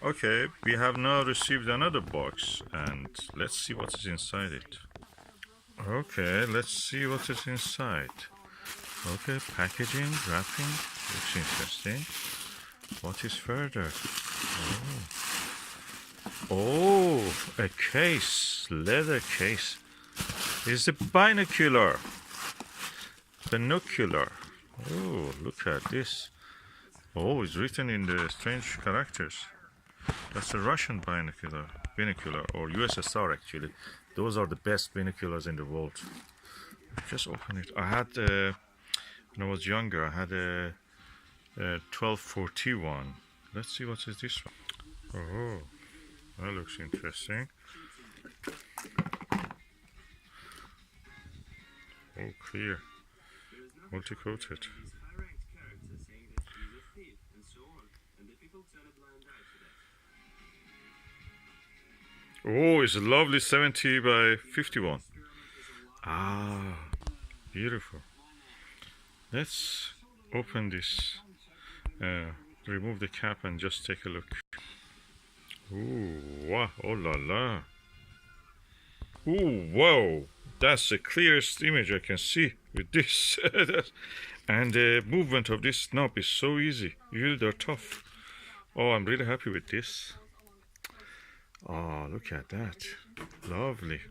Okay, we have now received another box, and let's see what is inside it. Okay, let's see what is inside. Okay, packaging, wrapping, looks interesting. What is further? Oh, a case, leather case. It's a binocular. Binocular. Oh, look at this. Oh, it's written in the strange characters. That's a Russian binocular, or USSR actually. Those are the best binoculars in the world. Just open it. I had, when I was younger, I had a 1241. Let's see what is this one. Oh, that looks interesting. Oh, clear. Multi-coated. Oh, it's a lovely 70 by 51. Ah, beautiful. Let's open this, remove the cap and just take a look. Ooh, wow, oh la la. Ooh, wow, that's the clearest image I can see with this. And the movement of this knob is so easy. Usually they're tough. Oh, I'm really happy with this. Oh, look at that. Lovely.